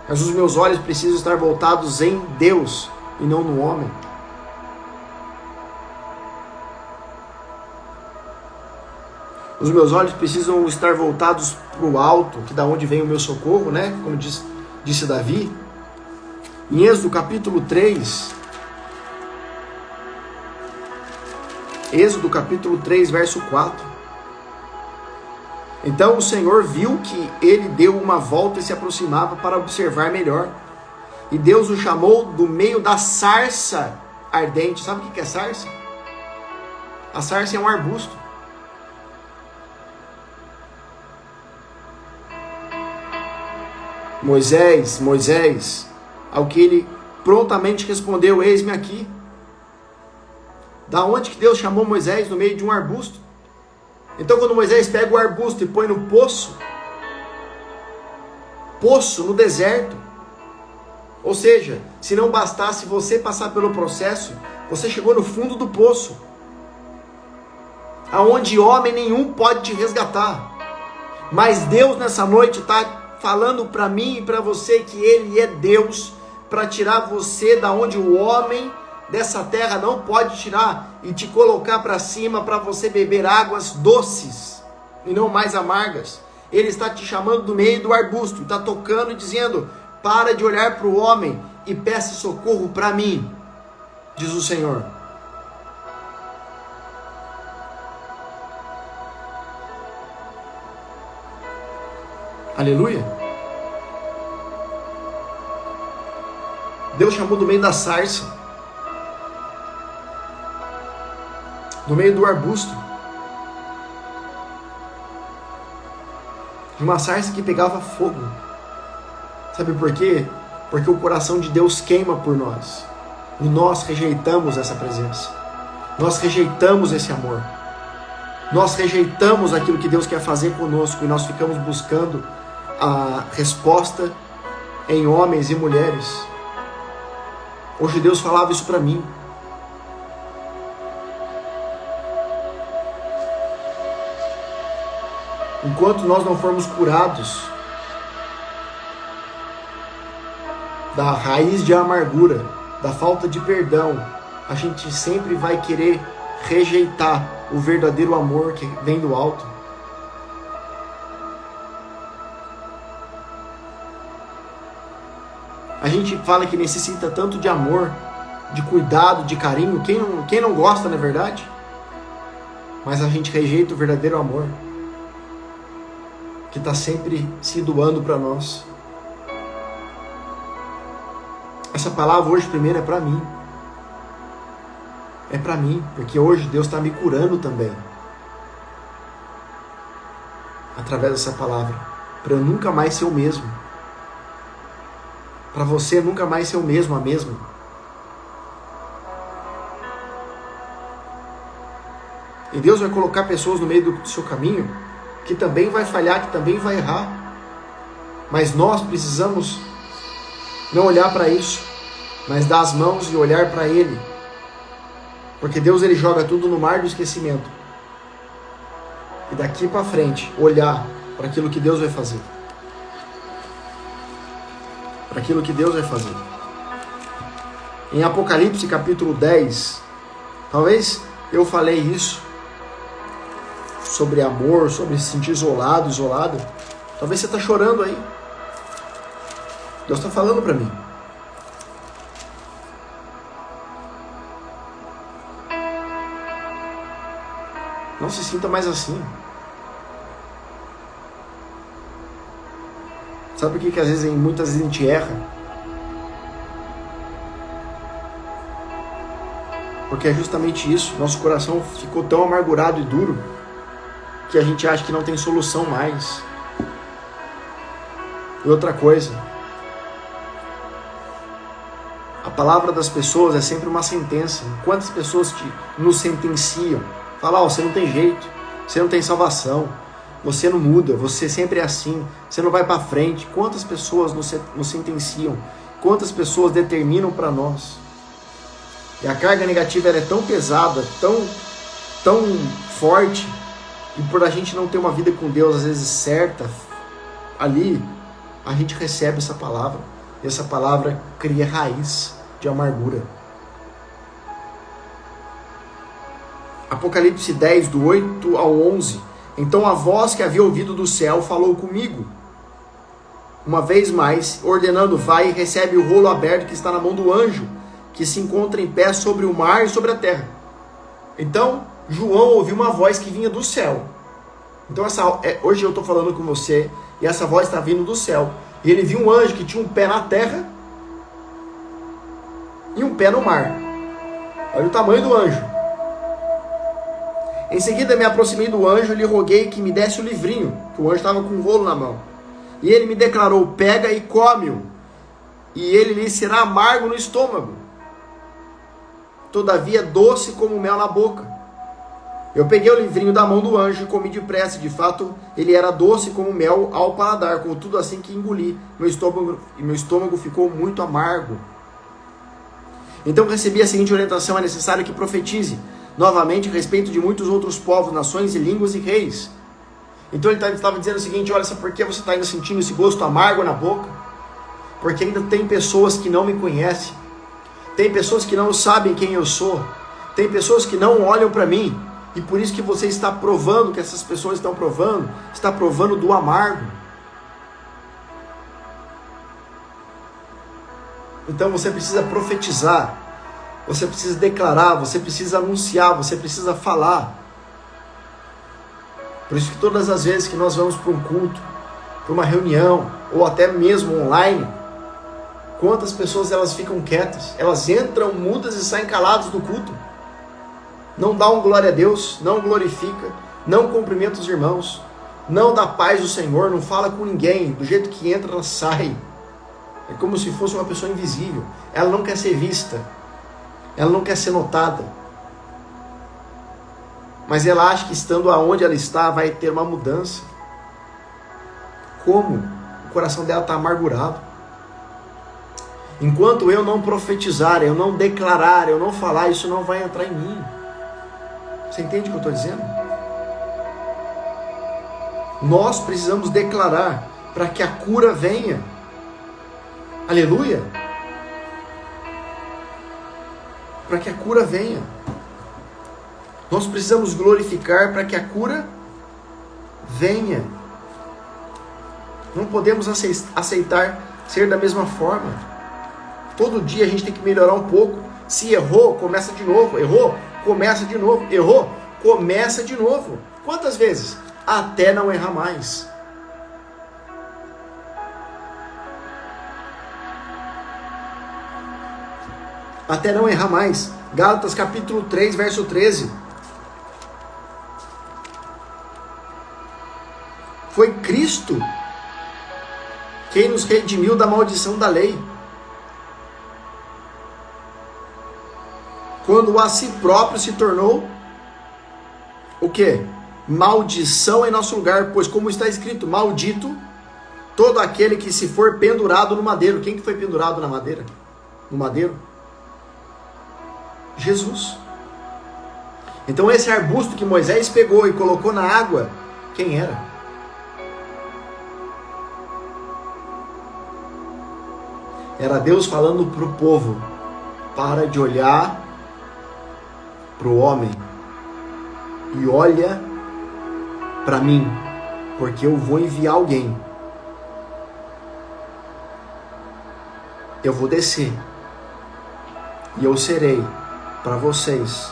Mas os meus olhos precisam estar voltados em Deus e não no homem. Os meus olhos precisam estar voltados para o alto, que da onde vem o meu socorro, né? Como disse Davi. Em Êxodo capítulo 3. Êxodo capítulo 3, verso 4. Então o Senhor viu que ele deu uma volta e se aproximava para observar melhor. E Deus o chamou do meio da sarça ardente. Sabe o que é sarça? A sarça é um arbusto. Moisés, Moisés, ao que ele prontamente respondeu, eis-me aqui. Da onde que Deus chamou Moisés? No meio de um arbusto. Então quando Moisés pega o arbusto e põe no poço no deserto, ou seja, se não bastasse você passar pelo processo, você chegou no fundo do poço. aonde homem nenhum pode te resgatar. Mas Deus nessa noite está falando para mim e para você que Ele é Deus para tirar você da onde o homem dessa terra não pode tirar e te colocar para cima para você beber águas doces e não mais amargas. Ele está te chamando do meio do arbusto, está tocando e dizendo: para de olhar para o homem e peça socorro para mim, diz o Senhor. Aleluia. Deus chamou do meio da sarça, do meio do arbusto, de uma sarça que pegava fogo. Sabe por quê? Porque o coração de Deus queima por nós. E nós rejeitamos essa presença. Nós rejeitamos esse amor. Nós rejeitamos aquilo que Deus quer fazer conosco. E nós ficamos buscando a resposta em homens e mulheres. Hoje Deus falava isso para mim. Enquanto nós não formos curados da raiz de amargura, da falta de perdão, a gente sempre vai querer rejeitar o verdadeiro amor que vem do alto. A gente fala que necessita tanto de amor, de cuidado, de carinho. Quem não gosta, na verdade? Mas a gente rejeita o verdadeiro amor, que está sempre se doando para nós. Essa palavra hoje primeiro é para mim. É para mim, porque hoje Deus está me curando também. Através dessa palavra. Para eu nunca mais ser o mesmo. Para você nunca mais ser o mesmo, a mesma. E Deus vai colocar pessoas no meio do seu caminho que também vai falhar, que também vai errar. Mas nós precisamos não olhar para isso, mas dar as mãos e olhar para Ele. Porque Deus, Ele joga tudo no mar do esquecimento. E daqui para frente, olhar para aquilo que Deus vai fazer. Para aquilo que Deus vai fazer. Em Apocalipse capítulo 10, talvez eu falei isso, sobre amor, sobre se sentir isolado, isolada. Talvez você está chorando aí. Deus está falando para mim. Não se sinta mais assim. Sabe por que às vezes, muitas vezes a gente erra? Porque é justamente isso. Nosso coração ficou tão amargurado e duro que a gente acha que não tem solução mais. E outra coisa, a palavra das pessoas é sempre uma sentença. Quantas pessoas nos sentenciam? Falam: você não tem jeito, você não tem salvação, você não muda, você sempre é assim, você não vai para frente. Quantas pessoas nos sentenciam? Quantas pessoas determinam para nós? E a carga negativa ela é tão pesada, tão forte, e por a gente não ter uma vida com Deus às vezes certa, ali a gente recebe essa palavra, e essa palavra cria raiz de amargura. Apocalipse 10, do 8 ao 11. Então a voz que havia ouvido do céu falou comigo, uma vez mais, ordenando: vai e recebe o rolo aberto que está na mão do anjo, que se encontra em pé sobre o mar e sobre a terra. Então João ouviu uma voz que vinha do céu. Então hoje eu estou falando com você, e essa voz está vindo do céu. E ele viu um anjo que tinha um pé na terra e um pé no mar. Olha o tamanho do anjo. Em seguida me aproximei do anjo e lhe roguei que me desse o livrinho, que o anjo estava com um rolo na mão. E ele me declarou: pega e come-o, e ele lhe será amargo no estômago, todavia doce como mel na boca. Eu peguei o livrinho da mão do anjo e comi depressa. De fato, ele era doce como mel ao paladar. Contudo, assim que engoli, meu estômago ficou muito amargo. Então recebi a seguinte orientação: é necessário que profetize. novamente a respeito de muitos outros povos, nações e línguas e reis. Então ele estava dizendo o seguinte: olha, sabe por que você está ainda sentindo esse gosto amargo na boca? Porque ainda tem pessoas que não me conhecem, tem pessoas que não sabem quem eu sou, tem pessoas que não olham para mim, e por isso que você está provando, que essas pessoas estão provando, está provando do amargo. Então você precisa profetizar, você precisa declarar, você precisa anunciar, você precisa falar. Por isso que todas as vezes que nós vamos para um culto, para uma reunião, ou até mesmo online, quantas pessoas elas ficam quietas, elas entram mudas e saem caladas do culto. Não dá um glória a Deus, não glorifica, não cumprimenta os irmãos, não dá paz do Senhor, não fala com ninguém, do jeito que entra, ela sai. É como se fosse uma pessoa invisível. Ela não quer ser vista, ela não quer ser notada. Mas ela acha que estando aonde ela está, vai ter uma mudança. Como? O coração dela está amargurado. Enquanto eu não profetizar, eu não declarar, eu não falar, isso não vai entrar em mim. Você entende o que eu estou dizendo? Nós precisamos declarar para que a cura venha. Aleluia! Para que a cura venha. Nós precisamos glorificar para que a cura venha. Não podemos aceitar ser da mesma forma. Todo dia a gente tem que melhorar um pouco. Se errou, começa de novo. Errou, começa de novo. Errou, começa de novo. Quantas vezes? Até não errar mais. Até não errar mais. Gálatas capítulo 3, verso 13. Foi Cristo quem nos redimiu da maldição da lei, quando a si próprio se tornou o quê? Maldição em nosso lugar, pois como está escrito, maldito todo aquele que se for pendurado no madeiro. Quem que foi pendurado na madeira? No madeiro? Jesus. Então esse arbusto que Moisés pegou e colocou na água, quem era? Era Deus falando para o povo: para de olhar para o homem e olha para mim, porque eu vou enviar alguém. Eu vou descer e eu serei para vocês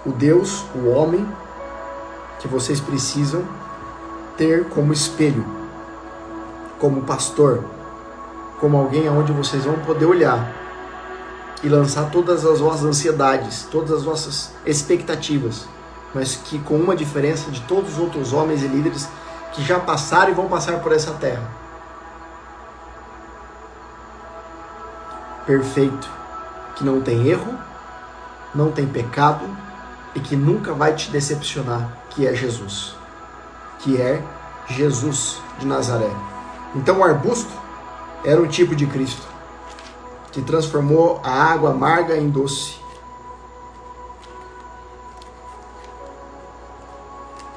o Deus, o homem que vocês precisam ter como espelho, como pastor, como alguém aonde vocês vão poder olhar e lançar todas as vossas ansiedades, todas as vossas expectativas, mas que com uma diferença de todos os outros homens e líderes que já passaram e vão passar por essa terra. Perfeito, que não tem erro, não tem pecado e que nunca vai te decepcionar, que é Jesus. Que é Jesus de Nazaré. Então o arbusto era um tipo de Cristo, que transformou a água amarga em doce.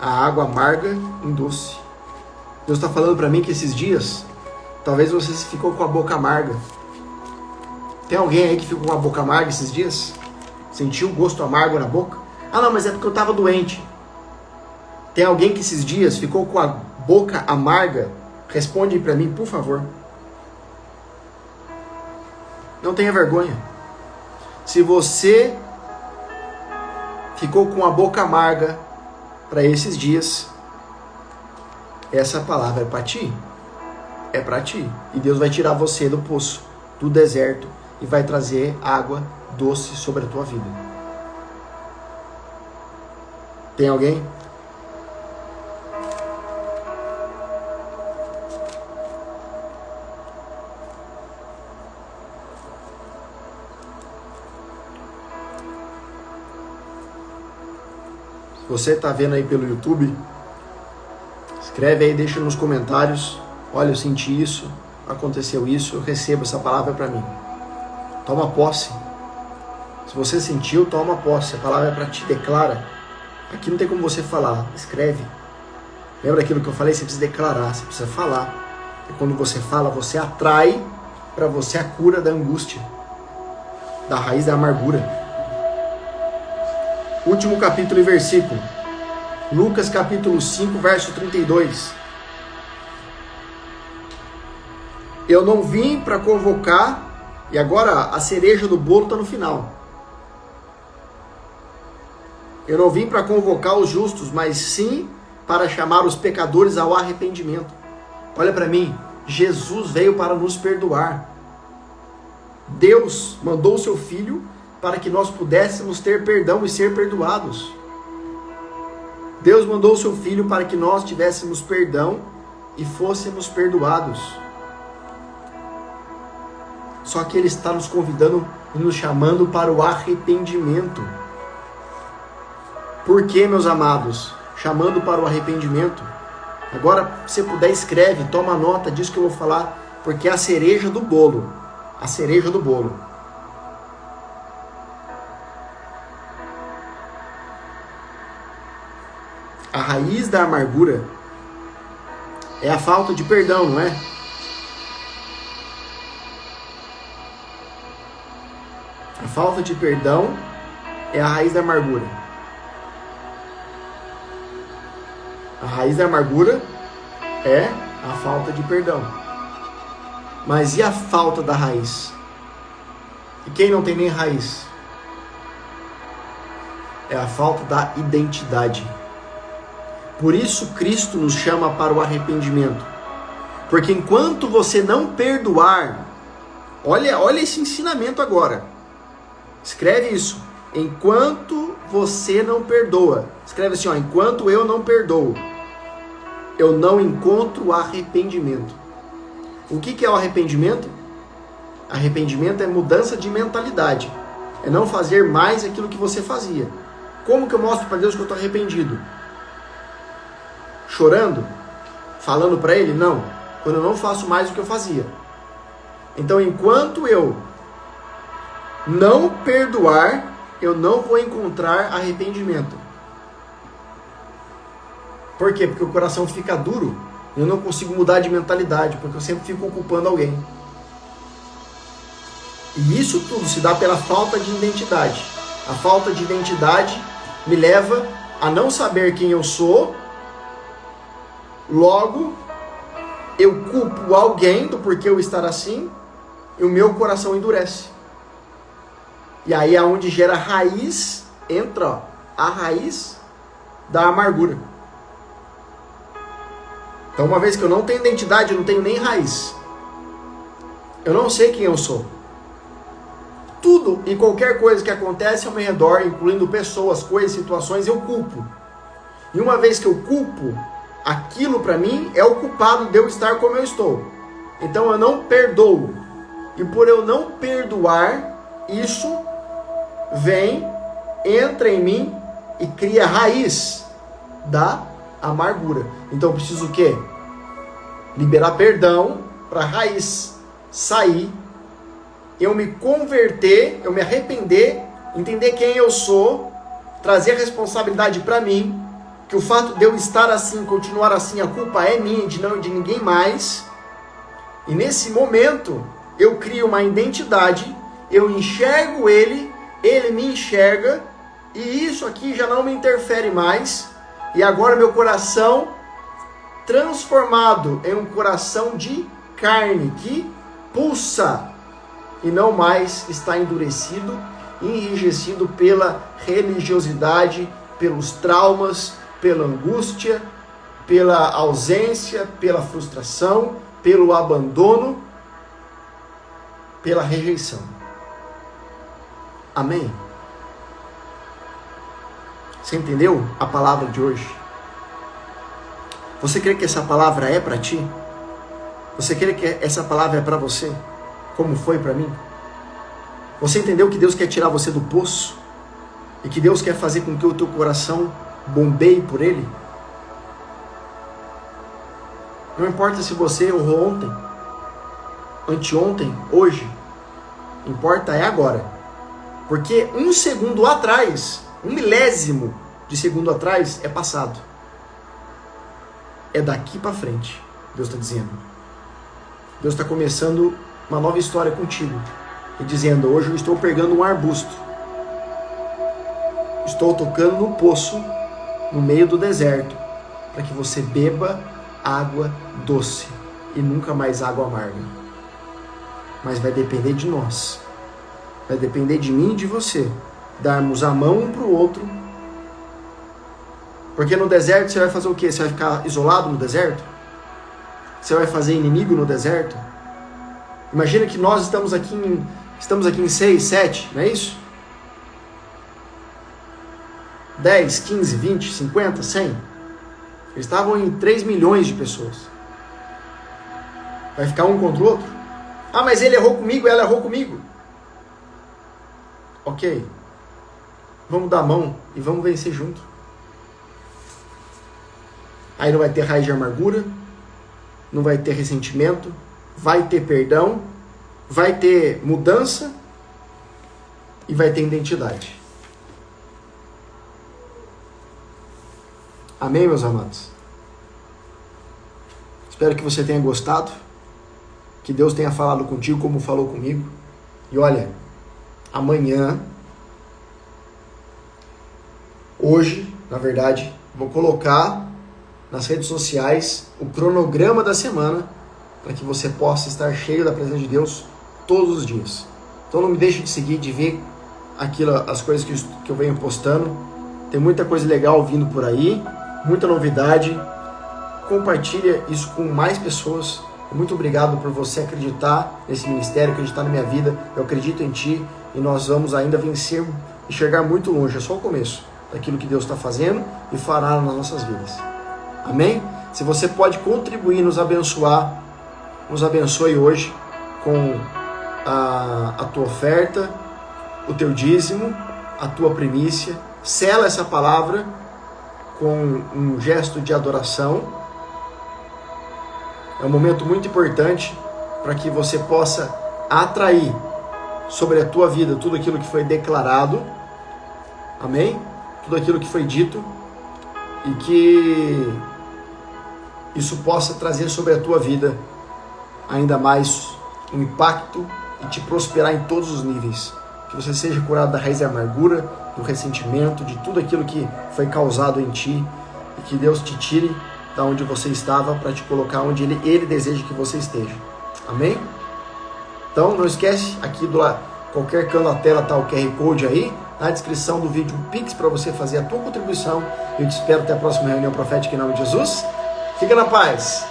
A água amarga em doce. Deus está falando para mim que esses dias, talvez você ficou com a boca amarga. Tem alguém aí que ficou com a boca amarga esses dias? Sentiu o gosto amargo na boca? Ah não, mas é porque eu estava doente. Tem alguém que esses dias ficou com a boca amarga? Responde para mim, por favor. Não tenha vergonha. Se você ficou com a boca amarga para esses dias, essa palavra é para ti. É para ti. E Deus vai tirar você do poço, do deserto, e vai trazer água doce sobre a tua vida. Tem alguém? Se você está vendo aí pelo YouTube, escreve aí, deixa nos comentários: olha, eu senti isso, aconteceu isso, eu recebo essa palavra para mim. Toma posse. Se você sentiu, toma posse. A palavra é para ti, declara. Aqui não tem como você falar, escreve. Lembra aquilo que eu falei? Você precisa declarar, você precisa falar. E quando você fala, você atrai para você a cura da angústia, da raiz da amargura. Último capítulo e versículo. Lucas capítulo 5, verso 32. Eu não vim para convocar, e agora a cereja do bolo está no final. Eu não vim para convocar os justos, mas sim para chamar os pecadores ao arrependimento. Olha para mim, Jesus veio para nos perdoar. Deus mandou o seu Filho para que nós pudéssemos ter perdão e ser perdoados. Deus mandou o seu Filho para que nós tivéssemos perdão e fôssemos perdoados. Só que Ele está nos convidando e nos chamando para o arrependimento. Por que, meus amados? Chamando para o arrependimento. Agora, se puder, escreve, toma nota disso que eu vou falar, porque é a cereja do bolo. A cereja do bolo. A raiz da amargura é a falta de perdão, não é? A falta de perdão é a raiz da amargura. A raiz da amargura é a falta de perdão. Mas e a falta da raiz? E quem não tem nem raiz? É a falta da identidade. Por isso Cristo nos chama para o arrependimento. Porque enquanto você não perdoar, olha esse ensinamento agora. Escreve isso. Enquanto você não perdoa. Escreve assim, enquanto eu não perdoo, eu não encontro arrependimento. O que é o arrependimento? Arrependimento é mudança de mentalidade. É não fazer mais aquilo que você fazia. Como que eu mostro para Deus que eu estou arrependido? Chorando? Falando para Ele? Não. Quando eu não faço mais o que eu fazia. Então, enquanto eu não perdoar, eu não vou encontrar arrependimento. Por quê? Porque o coração fica duro. Eu não consigo mudar de mentalidade, porque eu sempre fico culpando alguém. E isso tudo se dá pela falta de identidade. A falta de identidade me leva a não saber quem eu sou. Logo, eu culpo alguém do porquê eu estar assim, e o meu coração endurece. E aí é onde gera raiz, entra a raiz da amargura. Então, uma vez que eu não tenho identidade, eu não tenho nem raiz. Eu não sei quem eu sou. Tudo e qualquer coisa que acontece ao meu redor, incluindo pessoas, coisas, situações, eu culpo. E uma vez que eu culpo, aquilo para mim é o culpado de eu estar como eu estou. Então eu não perdoo. E por eu não perdoar, isso vem, entra em mim e cria raiz da amargura. Então eu preciso o quê? Liberar perdão para a raiz sair, eu me converter, eu me arrepender, entender quem eu sou, trazer a responsabilidade para mim, que o fato de eu estar assim, continuar assim, a culpa é minha, de ninguém mais. E nesse momento eu crio uma identidade, eu enxergo ele me enxerga, e isso aqui já não me interfere mais. E agora meu coração transformado em um coração de carne que pulsa e não mais está endurecido, enrijecido pela religiosidade, pelos traumas, pela angústia, pela ausência, pela frustração, pelo abandono, pela rejeição. Amém? Você entendeu a palavra de hoje? Você crê que essa palavra é para ti? Você crê que essa palavra é para você? Como foi para mim? Você entendeu que Deus quer tirar você do poço? E que Deus quer fazer com que o teu coração bombeie por Ele? Não importa se você errou ontem, anteontem, hoje. Importa é agora. Porque um segundo atrás, um milésimo de segundo atrás é passado. É daqui para frente, Deus está dizendo. Deus está começando uma nova história contigo. E dizendo, hoje eu estou pegando um arbusto. Estou tocando no poço, no meio do deserto, para que você beba água doce e nunca mais água amarga. Mas vai depender de nós. Vai depender de mim e de você. Darmos a mão um para o outro. Porque no deserto você vai fazer o quê? Você vai ficar isolado no deserto? Você vai fazer inimigo no deserto? Imagina que nós estamos aqui em 6, 7, não é isso? 10, 15, 20, 50, 100. Eles estavam em 3 milhões de pessoas. Vai ficar um contra o outro? Ah, mas ele errou comigo, ela errou comigo. Ok. Vamos dar a mão e vamos vencer junto. Aí não vai ter raiz de amargura, não vai ter ressentimento, vai ter perdão, vai ter mudança e vai ter identidade. Amém, meus amados? Espero que você tenha gostado, que Deus tenha falado contigo como falou comigo. E olha, amanhã, hoje, na verdade, vou colocar nas redes sociais o cronograma da semana para que você possa estar cheio da presença de Deus todos os dias. Então não me deixe de seguir, de ver as coisas que eu venho postando. Tem muita coisa legal vindo por aí, muita novidade. Compartilha isso com mais pessoas. Muito obrigado por você acreditar nesse ministério, acreditar na minha vida. Eu acredito em ti e nós vamos ainda vencer e chegar muito longe. É só o começo daquilo que Deus está fazendo e fará nas nossas vidas. Amém? Se você pode contribuir, nos abençoar, nos abençoe hoje com a tua oferta, o teu dízimo, a tua primícia. Sela essa palavra com um gesto de adoração. É um momento muito importante para que você possa atrair sobre a tua vida tudo aquilo que foi declarado. Amém? Tudo aquilo que foi dito. E que isso possa trazer sobre a tua vida ainda mais um impacto e te prosperar em todos os níveis. Que você seja curado da raiz da amargura, do ressentimento, de tudo aquilo que foi causado em ti. E que Deus te tire da onde você estava para te colocar onde Ele deseja que você esteja. Amém? Então não esquece, aqui do lado, qualquer canto da tela está o QR Code aí, na descrição do vídeo, um Pix para você fazer a tua contribuição. Eu te espero até a próxima reunião profética em nome de Jesus. Fica na paz.